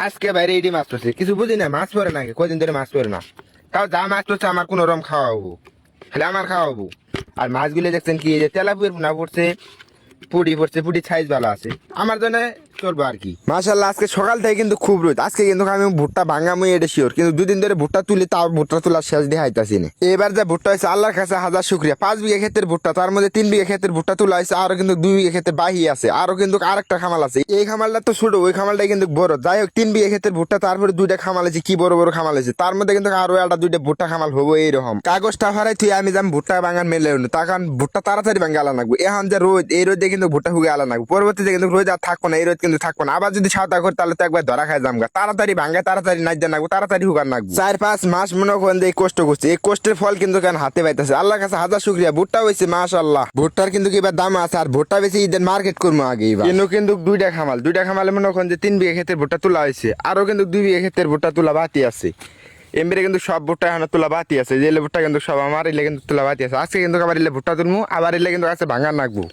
আজকে বাইরে এডি মাছ পড়ছে, কিছু বুঝি না, মাছ পড়ে নাকি কদিন ধরে মাছ পড়ে না। তাও যা মাছ পড়ছে আমার কোনো রকম খাওয়াবো, খালি আমার খাওয়াবো। আর মাছগুলো দেখছেন কি, এই যে তেলাপুয়ের পোনা পড়ছে, পড়ছে, পুটি সাইজ ভালো আছে, আমার জন্য চলবো আর কি। মাশাল্লাহ আজকে সকাল থেকে কিন্তু খুব রোদ। আজকে কিন্তু আমি ভুট্টা ভাঙামই এটা শিওর, কিন্তু দুদিন ধরে ভুট্টা তুলি, তাও ভুট্টা তোলার শেষ দিয়ে হাইতাছি না। এবার যে ভুট্টা হয়েছে আল্লাহর কাছে হাজার শুক্রিয়া। 5 বিঘা ক্ষেত্রের ভুট্টা, তার মধ্যে 3 বিঘা ক্ষেত্রের ভুট্টা তোলা হয়েছে, আরো কিন্তু 2 বিঘা ক্ষেত্রে বাহি আছে, আরো কিন্তু আরেকটা খামাল আছে। এই খামালটা তো ছোট, ওই খামালটাই কিন্তু বড়। যাই হোক 3 বিঘা ক্ষেত্রের ভুট্টা, তারপরে 2টা খামাল আছে, কি বড় বড় খামাল আছে, তার মধ্যে কিন্তু আরো একটা 2টা ভুট্টা খামাল হবো। এইরকম কাগজটা হারাই তুই আমি যাম ভুট্টা বাগান মেলে তার কারণ ভুট্টা তাড়াতাড়ি ভাঙে আলা লাগবে। এখন যে রোদ, এই রোদে কিন্তু ভুট্টা হুগে আলা লাগবে। পরবর্তীতে কিন্তু রোদ আর থাকবো না, এই রোদ কিন্তু থাকবো না। আবার যদি ছাতা করি তাহলে তো একবার ধরা খায় জামগা। তাড়াতাড়ি ভাঙে, তাড়াতাড়ি নাইজা নাগবো, তাড়াতাড়ি হুগার নাগবো। 4-5 মাস মনে করেন যে এই কষ্ট করছে, এই কষ্টের ফল কিন্তু কেন হাতে পাইতেছে। আল্লাহর কাছে হাজার শুক্রিয়া। ভুট্টা হয়েছে মাশাআল্লাহ। ভুট্টার কিন্তু এবার দাম আছে, আর ভুট্টা বেশি ঈদের মার্কেট করবো আগে। এবার কিন্তু 2টা খামালে মনে করেন যে 3 বিঘা ক্ষেত্রে ভুট্টা তোলা হয়েছে, আরো কিন্তু 2 বিঘা ক্ষেত্রের ভুট্টা তোলা বাতি আছে। এমবিরে কিন্তু সব ভুট্টা এখন তোলা বাতি আছে, যে ভুট্টা কিন্তু সব আমার, এলে কিন্তু তোলা বাতি আছে। আজকে কিন্তু আবার এলে ভুট্টা তুলবো, আবার এলে কিন্তু আছে ভাঙার নাকবো।